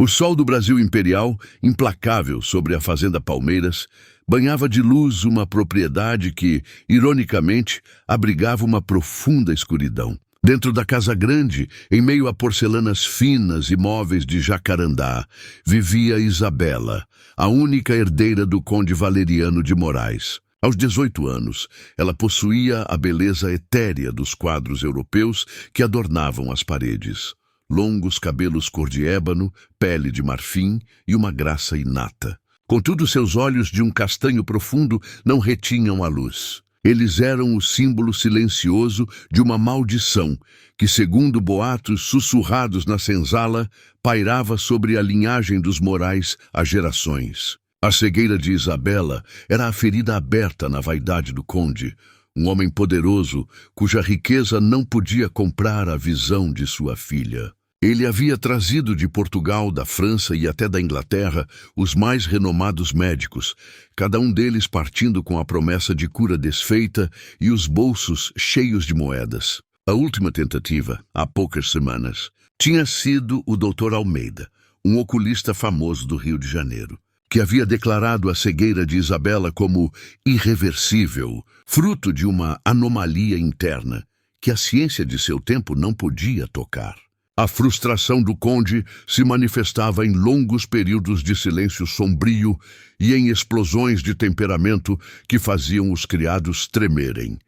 O sol do Brasil imperial, implacável sobre a fazenda Palmeiras, banhava de luz uma propriedade que, ironicamente, abrigava uma profunda escuridão. Dentro da casa grande, em meio a porcelanas finas e móveis de jacarandá, vivia Isabela, a única herdeira do conde Valeriano de Moraes. Aos 18 anos, ela possuía a beleza etérea dos quadros europeus que adornavam as paredes. Longos cabelos cor de ébano, pele de marfim e uma graça inata. Contudo, seus olhos de um castanho profundo não retinham a luz. Eles eram o símbolo silencioso de uma maldição que, segundo boatos sussurrados na senzala, pairava sobre a linhagem dos Moraes há gerações. A cegueira de Isabela era a ferida aberta na vaidade do conde, um homem poderoso cuja riqueza não podia comprar a visão de sua filha. Ele havia trazido de Portugal, da França e até da Inglaterra os mais renomados médicos, cada um deles partindo com a promessa de cura desfeita e os bolsos cheios de moedas. A última tentativa, há poucas semanas, tinha sido o Dr. Almeida, um oculista famoso do Rio de Janeiro, que havia declarado a cegueira de Isabela como irreversível, fruto de uma anomalia interna que a ciência de seu tempo não podia tocar. A frustração do conde se manifestava em longos períodos de silêncio sombrio e em explosões de temperamento que faziam os criados tremerem.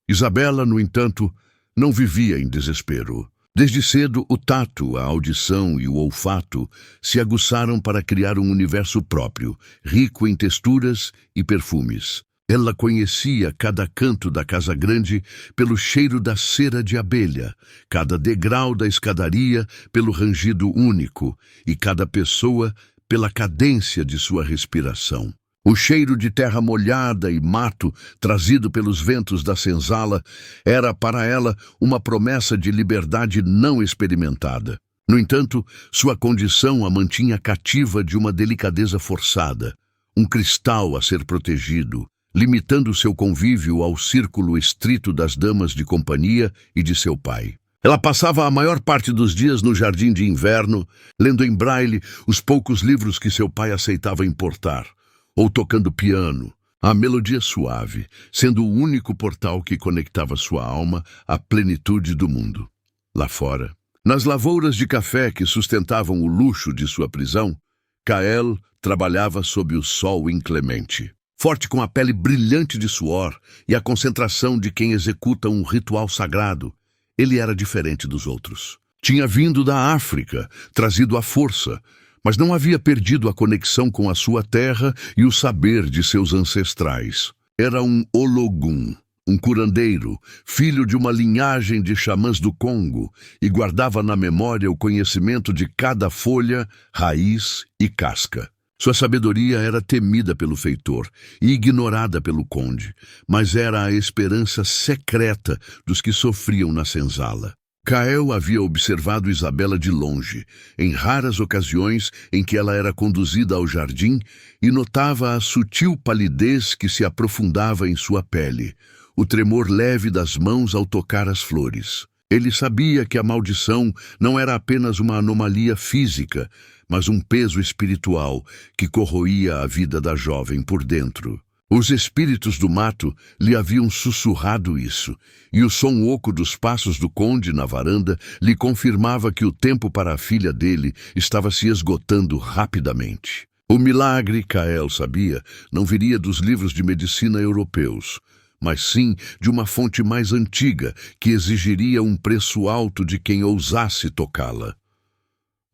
Isabela, no entanto, não vivia em desespero. Desde cedo, o tato, a audição e o olfato se aguçaram para criar um universo próprio, rico em texturas e perfumes. Ela conhecia cada canto da casa grande pelo cheiro da cera de abelha, cada degrau da escadaria pelo rangido único e cada pessoa pela cadência de sua respiração. O cheiro de terra molhada e mato trazido pelos ventos da senzala era para ela uma promessa de liberdade não experimentada. No entanto, sua condição a mantinha cativa de uma delicadeza forçada, um cristal a ser protegido, limitando seu convívio ao círculo estrito das damas de companhia e de seu pai. Ela passava a maior parte dos dias no jardim de inverno, lendo em braille os poucos livros que seu pai aceitava importar, ou tocando piano, a melodia suave, sendo o único portal que conectava sua alma à plenitude do mundo. Lá fora, nas lavouras de café que sustentavam o luxo de sua prisão, Kael trabalhava sob o sol inclemente. Forte com a pele brilhante de suor e a concentração de quem executa um ritual sagrado, ele era diferente dos outros. Tinha vindo da África, trazido à força, mas não havia perdido a conexão com a sua terra e o saber de seus ancestrais. Era um Ologum, um curandeiro, filho de uma linhagem de xamãs do Congo, e guardava na memória o conhecimento de cada folha, raiz e casca. Sua sabedoria era temida pelo feitor e ignorada pelo conde, mas era a esperança secreta dos que sofriam na senzala. Kael havia observado Isabela de longe, em raras ocasiões em que ela era conduzida ao jardim, e notava a sutil palidez que se aprofundava em sua pele, o tremor leve das mãos ao tocar as flores. Ele sabia que a maldição não era apenas uma anomalia física, mas um peso espiritual que corroía a vida da jovem por dentro. Os espíritos do mato lhe haviam sussurrado isso, e o som oco dos passos do conde na varanda lhe confirmava que o tempo para a filha dele estava se esgotando rapidamente. O milagre, Kael sabia, não viria dos livros de medicina europeus, mas sim de uma fonte mais antiga que exigiria um preço alto de quem ousasse tocá-la.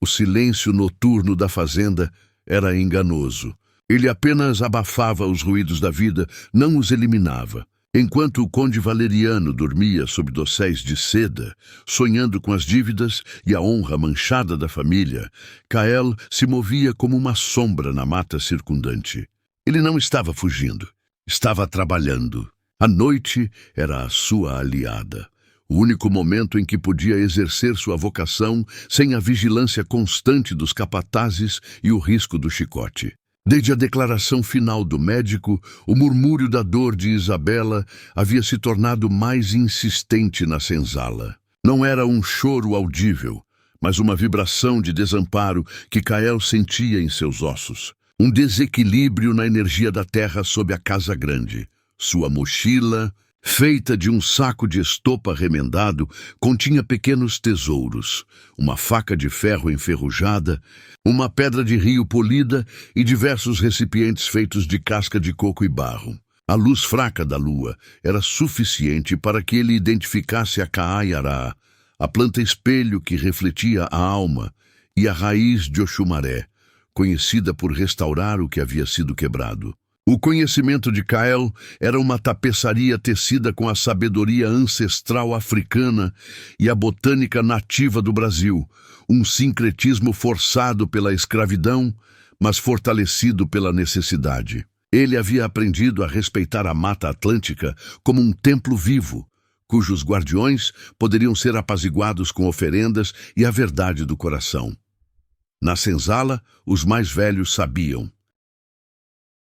O silêncio noturno da fazenda era enganoso. Ele apenas abafava os ruídos da vida, não os eliminava. Enquanto o conde Valeriano dormia sob dosséis de seda, sonhando com as dívidas e a honra manchada da família, Kael se movia como uma sombra na mata circundante. Ele não estava fugindo, estava trabalhando. A noite era a sua aliada. O único momento em que podia exercer sua vocação sem a vigilância constante dos capatazes e o risco do chicote. Desde a declaração final do médico, o murmúrio da dor de Isabela havia se tornado mais insistente na senzala. Não era um choro audível, mas uma vibração de desamparo que Kael sentia em seus ossos. Um desequilíbrio na energia da terra sob a casa grande. Sua mochila, feita de um saco de estopa remendado, continha pequenos tesouros, uma faca de ferro enferrujada, uma pedra de rio polida e diversos recipientes feitos de casca de coco e barro. A luz fraca da lua era suficiente para que ele identificasse a Kaayará, a planta espelho que refletia a alma, e a raiz de Oxumaré, conhecida por restaurar o que havia sido quebrado. O conhecimento de Kael era uma tapeçaria tecida com a sabedoria ancestral africana e a botânica nativa do Brasil, um sincretismo forçado pela escravidão, mas fortalecido pela necessidade. Ele havia aprendido a respeitar a Mata Atlântica como um templo vivo, cujos guardiões poderiam ser apaziguados com oferendas e a verdade do coração. Na senzala, os mais velhos sabiam.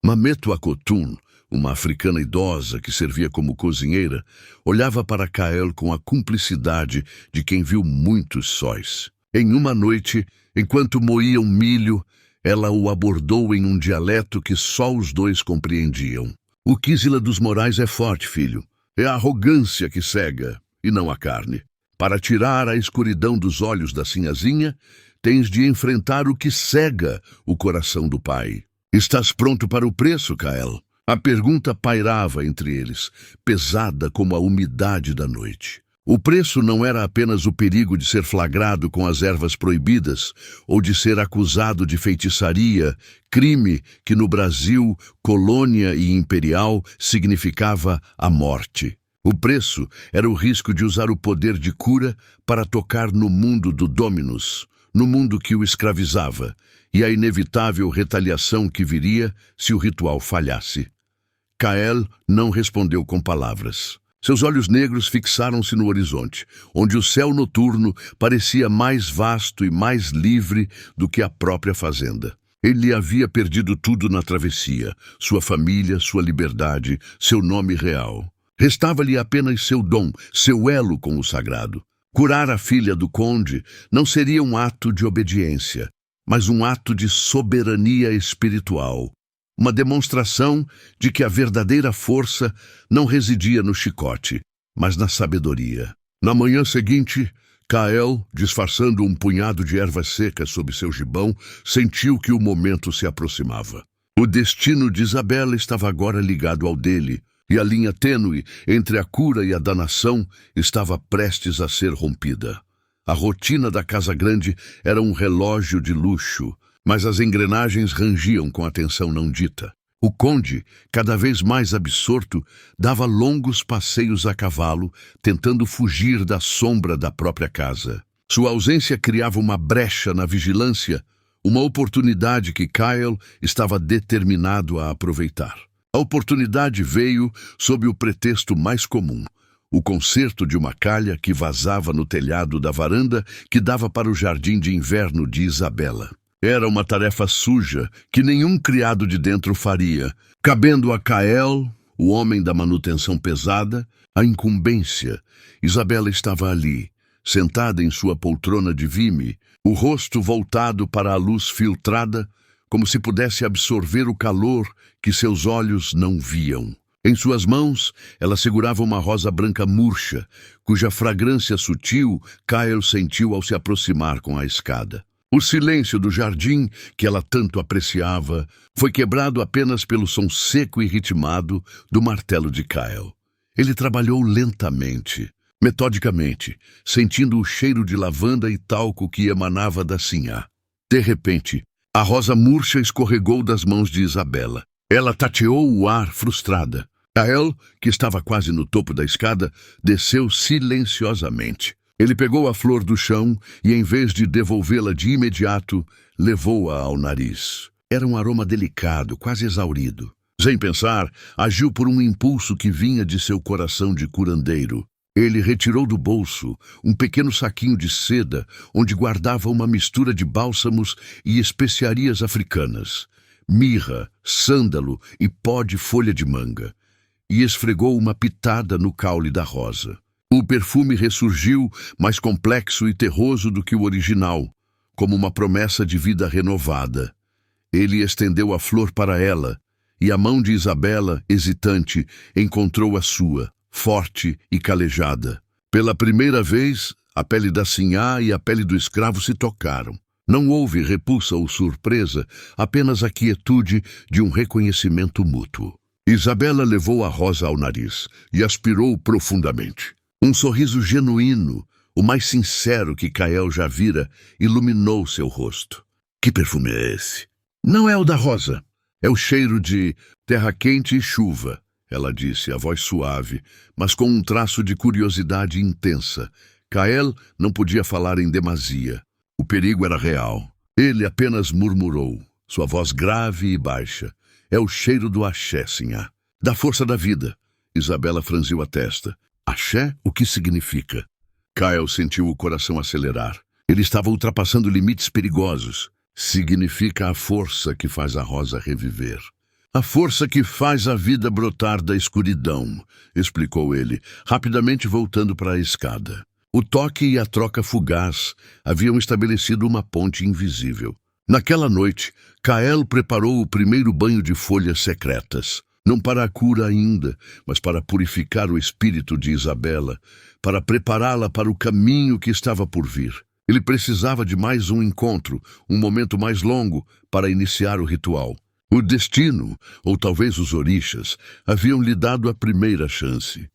Mameto Akotun, uma africana idosa que servia como cozinheira, olhava para Kael com a cumplicidade de quem viu muitos sóis. Em uma noite, enquanto moíam milho, ela o abordou em um dialeto que só os dois compreendiam. O Quísila dos Morais é forte, filho. É a arrogância que cega, e não a carne. Para tirar a escuridão dos olhos da sinhazinha, tens de enfrentar o que cega o coração do pai. Estás pronto para o preço, Kael? A pergunta pairava entre eles, pesada como a umidade da noite. O preço não era apenas o perigo de ser flagrado com as ervas proibidas ou de ser acusado de feitiçaria, crime que no Brasil, colônia e imperial, significava a morte. O preço era o risco de usar o poder de cura para tocar no mundo do Dominus, no mundo que o escravizava, e a inevitável retaliação que viria se o ritual falhasse. Kael não respondeu com palavras. Seus olhos negros fixaram-se no horizonte, onde o céu noturno parecia mais vasto e mais livre do que a própria fazenda. Ele havia perdido tudo na travessia, sua família, sua liberdade, seu nome real. Restava-lhe apenas seu dom, seu elo com o sagrado. Curar a filha do conde não seria um ato de obediência, mas um ato de soberania espiritual. Uma demonstração de que a verdadeira força não residia no chicote, mas na sabedoria. Na manhã seguinte, Kael, disfarçando um punhado de ervas secas sob seu gibão, sentiu que o momento se aproximava. O destino de Isabela estava agora ligado ao dele, e a linha tênue entre a cura e a danação estava prestes a ser rompida. A rotina da Casa Grande era um relógio de luxo, mas as engrenagens rangiam com a tensão não dita. O conde, cada vez mais absorto, dava longos passeios a cavalo, tentando fugir da sombra da própria casa. Sua ausência criava uma brecha na vigilância, uma oportunidade que Kael estava determinado a aproveitar. A oportunidade veio sob o pretexto mais comum, o concerto de uma calha que vazava no telhado da varanda que dava para o jardim de inverno de Isabela. Era uma tarefa suja que nenhum criado de dentro faria, cabendo a Kael, o homem da manutenção pesada, a incumbência. Isabela estava ali, sentada em sua poltrona de vime, o rosto voltado para a luz filtrada, como se pudesse absorver o calor que seus olhos não viam. Em suas mãos, ela segurava uma rosa branca murcha, cuja fragrância sutil Kael sentiu ao se aproximar com a escada. O silêncio do jardim, que ela tanto apreciava, foi quebrado apenas pelo som seco e ritmado do martelo de Kael. Ele trabalhou lentamente, metodicamente, sentindo o cheiro de lavanda e talco que emanava da sinhá. De repente, a rosa murcha escorregou das mãos de Isabela. Ela tateou o ar frustrada. Kael, que estava quase no topo da escada, desceu silenciosamente. Ele pegou a flor do chão e, em vez de devolvê-la de imediato, levou-a ao nariz. Era um aroma delicado, quase exaurido. Sem pensar, agiu por um impulso que vinha de seu coração de curandeiro. Ele retirou do bolso um pequeno saquinho de seda onde guardava uma mistura de bálsamos e especiarias africanas, mirra, sândalo e pó de folha de manga, e esfregou uma pitada no caule da rosa. O perfume ressurgiu, mais complexo e terroso do que o original, como uma promessa de vida renovada. Ele estendeu a flor para ela, e a mão de Isabela, hesitante, encontrou a sua, forte e calejada. Pela primeira vez, a pele da sinhá e a pele do escravo se tocaram. Não houve repulsa ou surpresa, apenas a quietude de um reconhecimento mútuo. Isabela levou a rosa ao nariz e aspirou profundamente. Um sorriso genuíno, o mais sincero que Kael já vira, iluminou seu rosto. Que perfume é esse? Não é o da rosa. É o cheiro de terra quente e chuva, ela disse, a voz suave, mas com um traço de curiosidade intensa. Kael não podia falar em demasia. O perigo era real. Ele apenas murmurou, sua voz grave e baixa. É o cheiro do axé, sinhá. Da força da vida. Isabela franziu a testa. Axé, o que significa? Kael sentiu o coração acelerar. Ele estava ultrapassando limites perigosos. Significa a força que faz a rosa reviver. A força que faz a vida brotar da escuridão, explicou ele, rapidamente voltando para a escada. O toque e a troca fugaz haviam estabelecido uma ponte invisível. Naquela noite, Kael preparou o primeiro banho de folhas secretas. Não para a cura ainda, mas para purificar o espírito de Isabela, para prepará-la para o caminho que estava por vir. Ele precisava de mais um encontro, um momento mais longo, para iniciar o ritual. O destino, ou talvez os orixás, haviam lhe dado a primeira chance.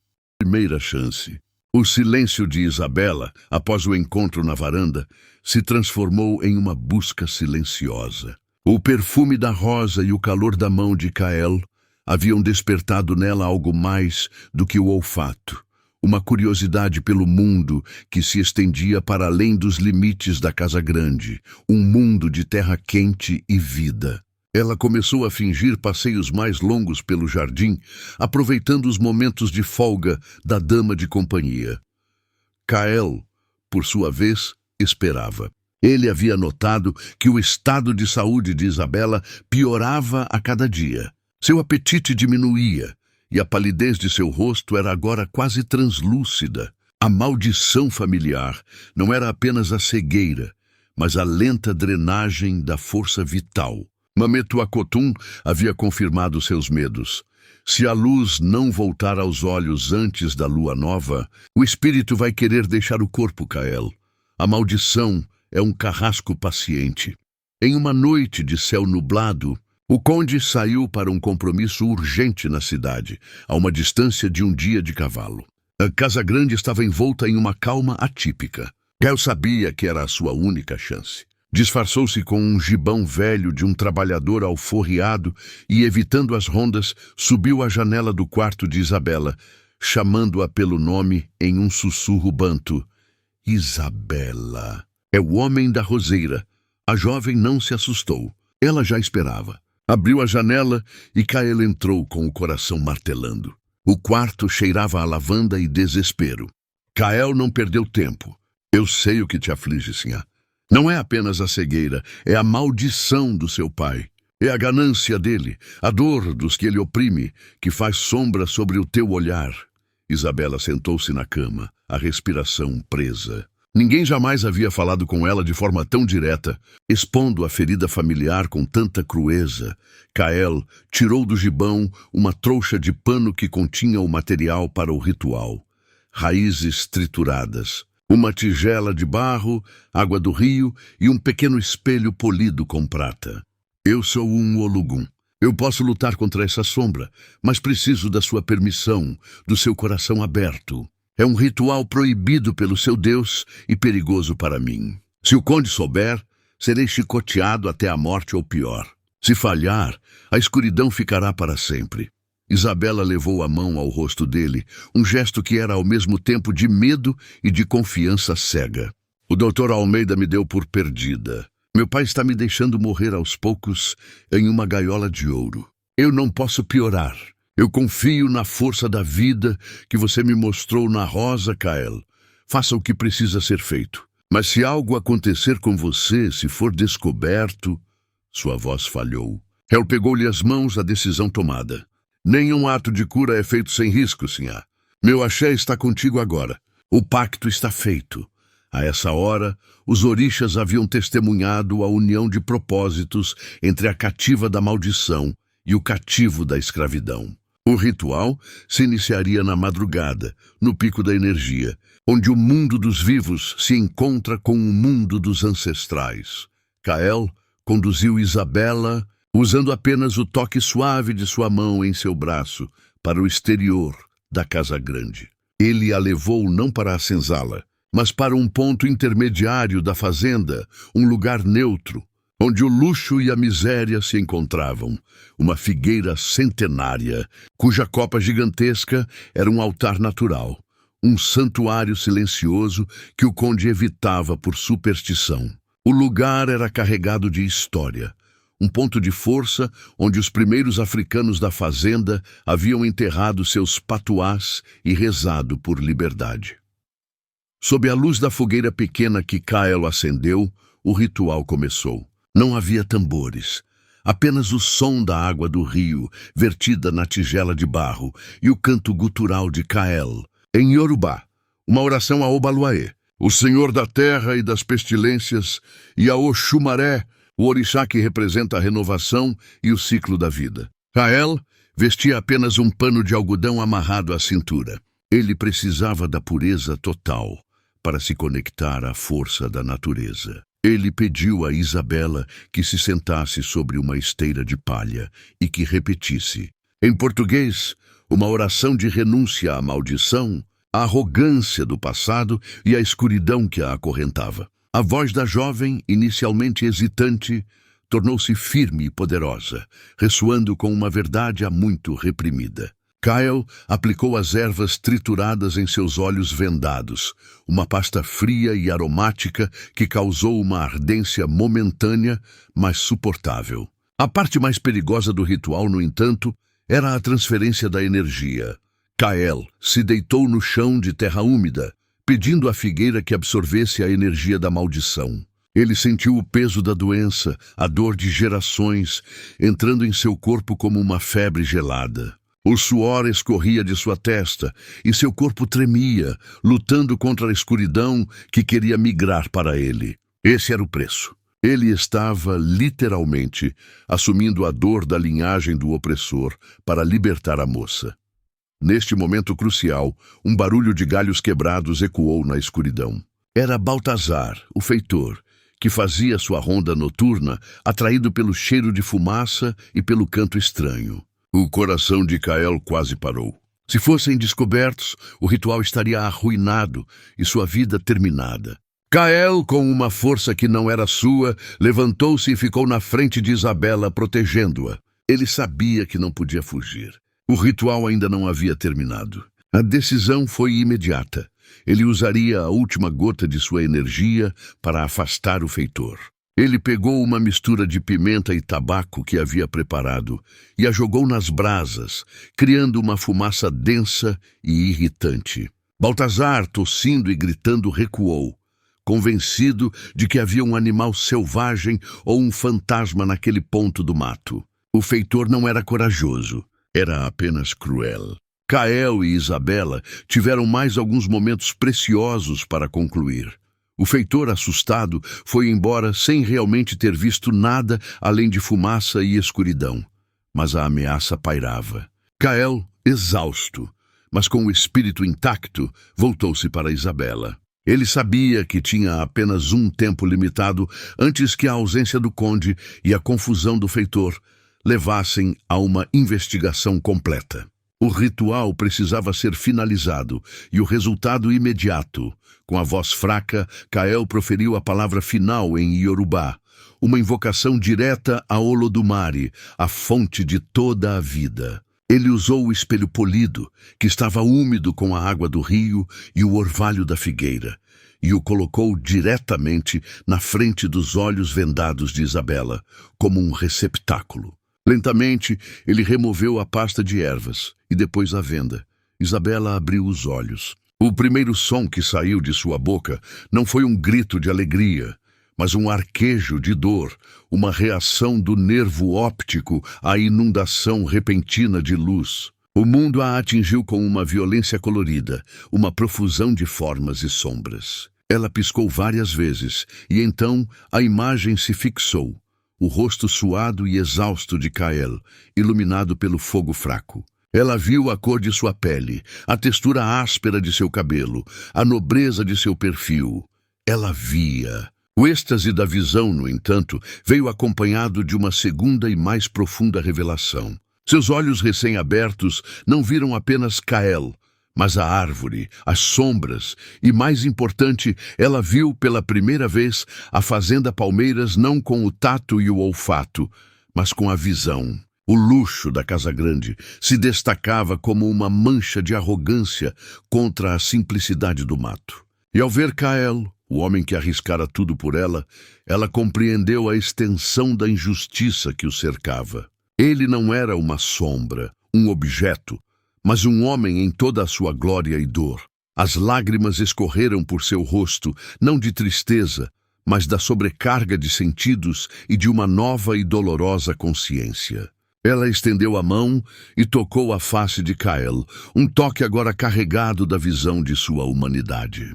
O silêncio de Isabela, após o encontro na varanda, se transformou em uma busca silenciosa. O perfume da rosa e o calor da mão de Kael haviam despertado nela algo mais do que o olfato, uma curiosidade pelo mundo que se estendia para além dos limites da casa grande, um mundo de terra quente e vida. Ela começou a fingir passeios mais longos pelo jardim, aproveitando os momentos de folga da dama de companhia. Kael, por sua vez, esperava. Ele havia notado que o estado de saúde de Isabela piorava a cada dia. Seu apetite diminuía, e a palidez de seu rosto era agora quase translúcida. A maldição familiar não era apenas a cegueira, mas a lenta drenagem da força vital. Mametuacotum havia confirmado seus medos. Se a luz não voltar aos olhos antes da lua nova, o espírito vai querer deixar o corpo, Kael. A maldição é um carrasco paciente. Em uma noite de céu nublado, o conde saiu para um compromisso urgente na cidade, a uma distância de um dia de cavalo. A casa grande estava envolta em uma calma atípica. Kael sabia que era a sua única chance. Disfarçou-se com um gibão velho de um trabalhador alforriado e, evitando as rondas, subiu à janela do quarto de Isabela, chamando-a pelo nome em um sussurro banto. Isabela. É o homem da roseira. A jovem não se assustou. Ela já esperava. Abriu a janela e Kael entrou com o coração martelando. O quarto cheirava a lavanda e desespero. Kael não perdeu tempo. Eu sei o que te aflige, sinhá. Não é apenas a cegueira, é a maldição do seu pai. É a ganância dele, a dor dos que ele oprime, que faz sombra sobre o teu olhar. Isabela sentou-se na cama, a respiração presa. Ninguém jamais havia falado com ela de forma tão direta, expondo a ferida familiar com tanta crueza. Kael tirou do gibão uma trouxa de pano que continha o material para o ritual. Raízes trituradas, uma tigela de barro, água do rio e um pequeno espelho polido com prata. Eu sou um Olugum. Eu posso lutar contra essa sombra, mas preciso da sua permissão, do seu coração aberto. É um ritual proibido pelo seu Deus e perigoso para mim. Se o conde souber, serei chicoteado até a morte ou pior. Se falhar, a escuridão ficará para sempre. Isabela levou a mão ao rosto dele, um gesto que era ao mesmo tempo de medo e de confiança cega. O Dr. Almeida me deu por perdida. Meu pai está me deixando morrer aos poucos em uma gaiola de ouro. Eu não posso piorar. Eu confio na força da vida que você me mostrou na rosa, Kael. Faça o que precisa ser feito. Mas se algo acontecer com você, se for descoberto... Sua voz falhou. Hel pegou-lhe as mãos, a decisão tomada. Nenhum ato de cura é feito sem risco, sinhá. Meu axé está contigo agora. O pacto está feito. A essa hora, os orixás haviam testemunhado a união de propósitos entre a cativa da maldição e o cativo da escravidão. O ritual se iniciaria na madrugada, no pico da energia, onde o mundo dos vivos se encontra com o mundo dos ancestrais. Kael conduziu Isabela, usando apenas o toque suave de sua mão em seu braço, para o exterior da casa grande. Ele a levou não para a senzala, mas para um ponto intermediário da fazenda, um lugar neutro, onde o luxo e a miséria se encontravam, uma figueira centenária, cuja copa gigantesca era um altar natural, um santuário silencioso que o conde evitava por superstição. O lugar era carregado de história, um ponto de força onde os primeiros africanos da fazenda haviam enterrado seus patuás e rezado por liberdade. Sob a luz da fogueira pequena que Kael acendeu, o ritual começou. Não havia tambores, apenas o som da água do rio, vertida na tigela de barro, e o canto gutural de Kael, em Yorubá, uma oração a Obaluaê, o senhor da terra e das pestilências, e a Oxumaré, o orixá que representa a renovação e o ciclo da vida. Kael vestia apenas um pano de algodão amarrado à cintura. Ele precisava da pureza total para se conectar à força da natureza. Ele pediu a Isabela que se sentasse sobre uma esteira de palha e que repetisse, em português, uma oração de renúncia à maldição, à arrogância do passado e à escuridão que a acorrentava. A voz da jovem, inicialmente hesitante, tornou-se firme e poderosa, ressoando com uma verdade há muito reprimida. Kael aplicou as ervas trituradas em seus olhos vendados, uma pasta fria e aromática que causou uma ardência momentânea, mas suportável. A parte mais perigosa do ritual, no entanto, era a transferência da energia. Kael se deitou no chão de terra úmida, pedindo à figueira que absorvesse a energia da maldição. Ele sentiu o peso da doença, a dor de gerações, entrando em seu corpo como uma febre gelada. O suor escorria de sua testa e seu corpo tremia, lutando contra a escuridão que queria migrar para ele. Esse era o preço. Ele estava, literalmente, assumindo a dor da linhagem do opressor para libertar a moça. Neste momento crucial, um barulho de galhos quebrados ecoou na escuridão. Era Baltazar, o feitor, que fazia sua ronda noturna, atraído pelo cheiro de fumaça e pelo canto estranho. O coração de Kael quase parou. Se fossem descobertos, o ritual estaria arruinado e sua vida terminada. Kael, com uma força que não era sua, levantou-se e ficou na frente de Isabela, protegendo-a. Ele sabia que não podia fugir. O ritual ainda não havia terminado. A decisão foi imediata. Ele usaria a última gota de sua energia para afastar o feitor. Ele pegou uma mistura de pimenta e tabaco que havia preparado e a jogou nas brasas, criando uma fumaça densa e irritante. Baltazar, tossindo e gritando, recuou, convencido de que havia um animal selvagem ou um fantasma naquele ponto do mato. O feitor não era corajoso, era apenas cruel. Kael e Isabela tiveram mais alguns momentos preciosos para concluir. O feitor, assustado, foi embora sem realmente ter visto nada além de fumaça e escuridão. Mas a ameaça pairava. Kael, exausto, mas com o espírito intacto, voltou-se para Isabela. Ele sabia que tinha apenas um tempo limitado antes que a ausência do conde e a confusão do feitor levassem a uma investigação completa. O ritual precisava ser finalizado e o resultado imediato. Com a voz fraca, Kael proferiu a palavra final em Yorubá, uma invocação direta a Olodumare, a fonte de toda a vida. Ele usou o espelho polido, que estava úmido com a água do rio e o orvalho da figueira, e o colocou diretamente na frente dos olhos vendados de Isabela, como um receptáculo. Lentamente, ele removeu a pasta de ervas e depois a venda. Isabela abriu os olhos. O primeiro som que saiu de sua boca não foi um grito de alegria, mas um arquejo de dor, uma reação do nervo óptico à inundação repentina de luz. O mundo a atingiu com uma violência colorida, uma profusão de formas e sombras. Ela piscou várias vezes, e então a imagem se fixou. O rosto suado e exausto de Kael, iluminado pelo fogo fraco. Ela viu a cor de sua pele, a textura áspera de seu cabelo, a nobreza de seu perfil. Ela via. O êxtase da visão, no entanto, veio acompanhado de uma segunda e mais profunda revelação. Seus olhos recém-abertos não viram apenas Kael, mas a árvore, as sombras e, mais importante, ela viu pela primeira vez a fazenda Palmeiras não com o tato e o olfato, mas com a visão. O luxo da Casa Grande se destacava como uma mancha de arrogância contra a simplicidade do mato. E ao ver Kael, o homem que arriscara tudo por ela, ela compreendeu a extensão da injustiça que o cercava. Ele não era uma sombra, um objeto, mas um homem em toda a sua glória e dor. As lágrimas escorreram por seu rosto, não de tristeza, mas da sobrecarga de sentidos e de uma nova e dolorosa consciência. Ela estendeu a mão e tocou a face de Kael, um toque agora carregado da visão de sua humanidade.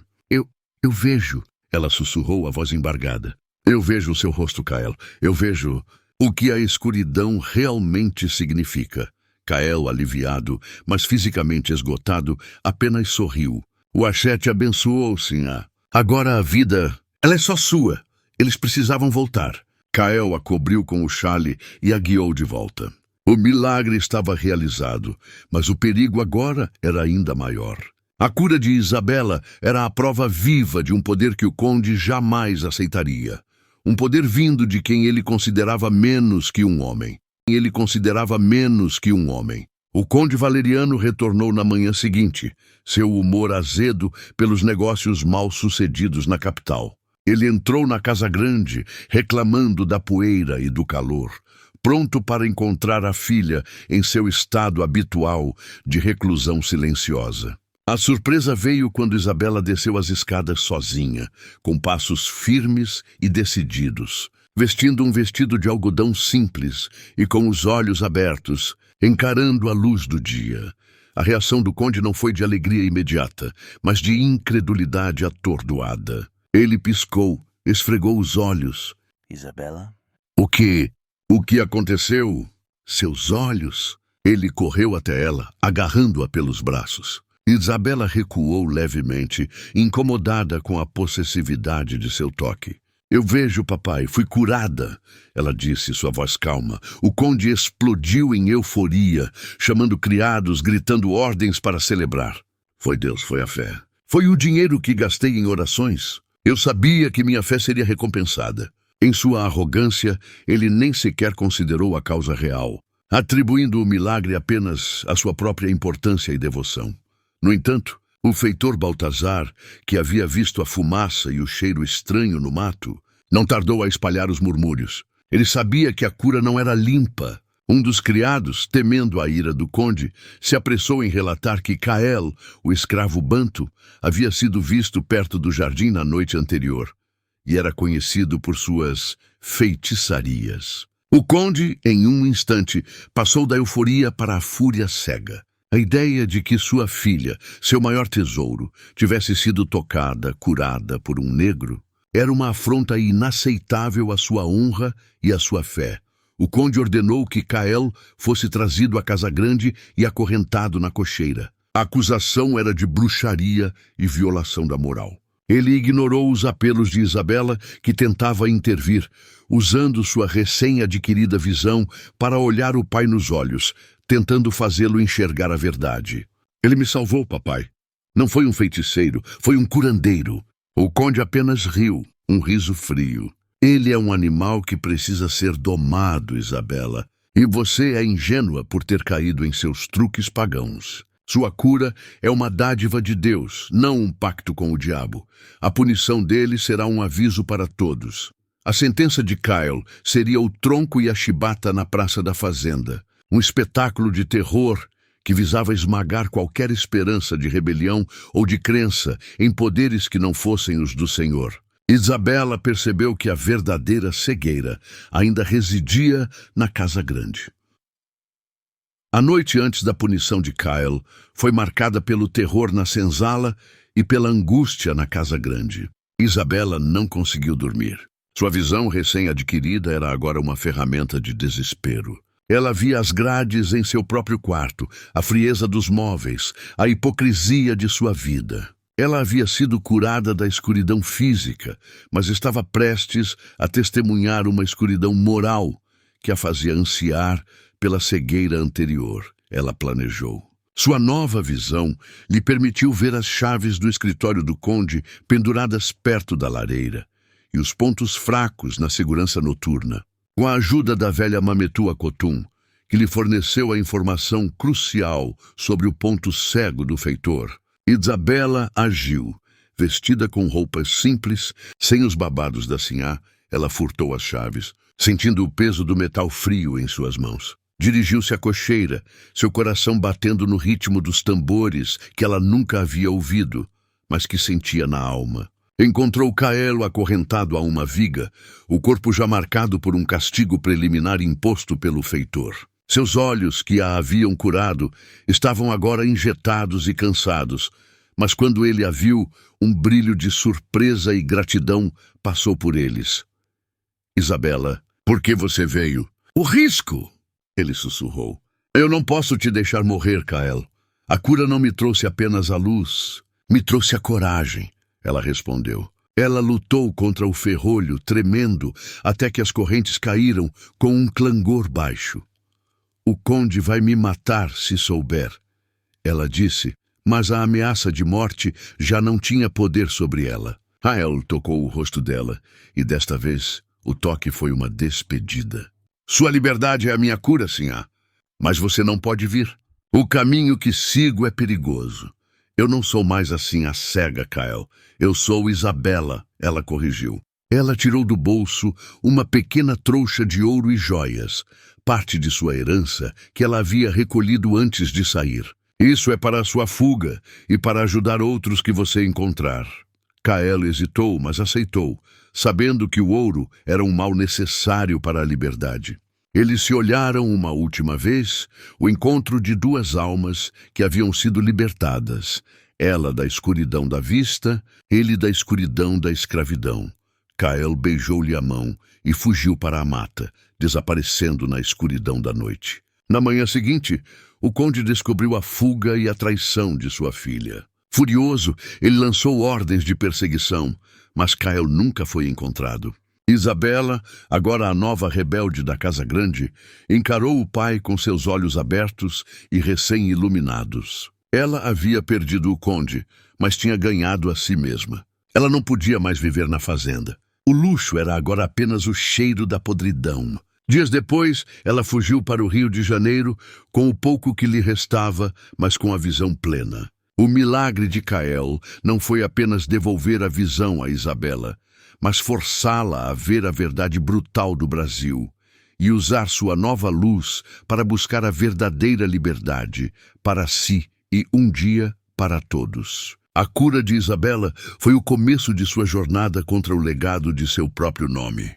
Eu vejo, ela sussurrou, a voz embargada. Eu vejo o seu rosto, Kael. Eu vejo o que a escuridão realmente significa. Kael, aliviado, mas fisicamente esgotado, apenas sorriu. O Axé abençoou, Sinhá. Agora a vida, ela é só sua. Eles precisavam voltar. Kael a cobriu com o xale e a guiou de volta. O milagre estava realizado, mas o perigo agora era ainda maior. A cura de Isabela era a prova viva de um poder que o conde jamais aceitaria. Um poder vindo de quem ele considerava menos que um homem. O conde Valeriano retornou na manhã seguinte, seu humor azedo pelos negócios mal sucedidos na capital. Ele entrou na Casa Grande, reclamando da poeira e do calor, pronto para encontrar a filha em seu estado habitual de reclusão silenciosa. A surpresa veio quando Isabela desceu as escadas sozinha, com passos firmes e decididos, vestindo um vestido de algodão simples e com os olhos abertos, encarando a luz do dia. A reação do conde não foi de alegria imediata, mas de incredulidade atordoada. Ele piscou, esfregou os olhos. Isabela? O que aconteceu? Seus olhos? Ele correu até ela, agarrando-a pelos braços. Isabela recuou levemente, incomodada com a possessividade de seu toque. Eu vejo, papai, fui curada, ela disse, sua voz calma. O conde explodiu em euforia, chamando criados, gritando ordens para celebrar. Foi Deus, foi a fé. Foi o dinheiro que gastei em orações. Eu sabia que minha fé seria recompensada. Em sua arrogância, ele nem sequer considerou a causa real, atribuindo o milagre apenas à sua própria importância e devoção. No entanto, o feitor Baltazar, que havia visto a fumaça e o cheiro estranho no mato, não tardou a espalhar os murmúrios. Ele sabia que a cura não era limpa. Um dos criados, temendo a ira do conde, se apressou em relatar que Kael, o escravo banto, havia sido visto perto do jardim na noite anterior e era conhecido por suas feitiçarias. O conde, em um instante, passou da euforia para a fúria cega. A ideia de que sua filha, seu maior tesouro, tivesse sido tocada, curada por um negro, era uma afronta inaceitável à sua honra e à sua fé. O conde ordenou que Kael fosse trazido à Casa Grande e acorrentado na cocheira. A acusação era de bruxaria e violação da moral. Ele ignorou os apelos de Isabela, que tentava intervir, usando sua recém-adquirida visão para olhar o pai nos olhos, tentando fazê-lo enxergar a verdade. Ele me salvou, papai. Não foi um feiticeiro, foi um curandeiro. O conde apenas riu, um riso frio. Ele é um animal que precisa ser domado, Isabela. E você é ingênua por ter caído em seus truques pagãos. Sua cura é uma dádiva de Deus, não um pacto com o diabo. A punição dele será um aviso para todos. A sentença de Kael seria o tronco e a chibata na praça da fazenda. Um espetáculo de terror que visava esmagar qualquer esperança de rebelião ou de crença em poderes que não fossem os do Senhor. Isabela percebeu que a verdadeira cegueira ainda residia na Casa Grande. A noite antes da punição de Kyle foi marcada pelo terror na senzala e pela angústia na casa grande. Isabela não conseguiu dormir. Sua visão recém-adquirida era agora uma ferramenta de desespero. Ela via as grades em seu próprio quarto, a frieza dos móveis, a hipocrisia de sua vida. Ela havia sido curada da escuridão física, mas estava prestes a testemunhar uma escuridão moral que a fazia ansiar pela cegueira anterior. Ela planejou. Sua nova visão lhe permitiu ver as chaves do escritório do conde penduradas perto da lareira e os pontos fracos na segurança noturna. Com a ajuda da velha Mametua Kotum, que lhe forneceu a informação crucial sobre o ponto cego do feitor, Isabela agiu. Vestida com roupas simples, sem os babados da sinhá, ela furtou as chaves, sentindo o peso do metal frio em suas mãos. Dirigiu-se à cocheira, seu coração batendo no ritmo dos tambores que ela nunca havia ouvido, mas que sentia na alma. Encontrou Kaelo acorrentado a uma viga, o corpo já marcado por um castigo preliminar imposto pelo feitor. Seus olhos, que a haviam curado, estavam agora injetados e cansados, mas quando ele a viu, um brilho de surpresa e gratidão passou por eles. Isabela, por que você veio? O risco! Ele sussurrou. Eu não posso te deixar morrer, Kael. A cura não me trouxe apenas a luz, me trouxe a coragem, ela respondeu. Ela lutou contra o ferrolho, tremendo, até que as correntes caíram com um clangor baixo. O conde vai me matar se souber, ela disse, mas a ameaça de morte já não tinha poder sobre ela. Kael tocou o rosto dela, e desta vez o toque foi uma despedida. Sua liberdade é a minha cura, sinhá, mas você não pode vir. O caminho que sigo é perigoso. Eu não sou mais assim a cega, Kael. Eu sou Isabela, ela corrigiu. Ela tirou do bolso uma pequena trouxa de ouro e joias, parte de sua herança que ela havia recolhido antes de sair. Isso é para a sua fuga e para ajudar outros que você encontrar. Kael hesitou, mas aceitou, sabendo que o ouro era um mal necessário para a liberdade. Eles se olharam uma última vez, o encontro de duas almas que haviam sido libertadas, ela da escuridão da vista, ele da escuridão da escravidão. Kael beijou-lhe a mão e fugiu para a mata, desaparecendo na escuridão da noite. Na manhã seguinte, o conde descobriu a fuga e a traição de sua filha. Furioso, ele lançou ordens de perseguição, mas Kael nunca foi encontrado. Isabela, agora a nova rebelde da Casa Grande, encarou o pai com seus olhos abertos e recém-iluminados. Ela havia perdido o conde, mas tinha ganhado a si mesma. Ela não podia mais viver na fazenda. O luxo era agora apenas o cheiro da podridão. Dias depois, ela fugiu para o Rio de Janeiro com o pouco que lhe restava, mas com a visão plena. O milagre de Kael não foi apenas devolver a visão a Isabela, mas forçá-la a ver a verdade brutal do Brasil e usar sua nova luz para buscar a verdadeira liberdade para si e um dia para todos. A cura de Isabela foi o começo de sua jornada contra o legado de seu próprio nome.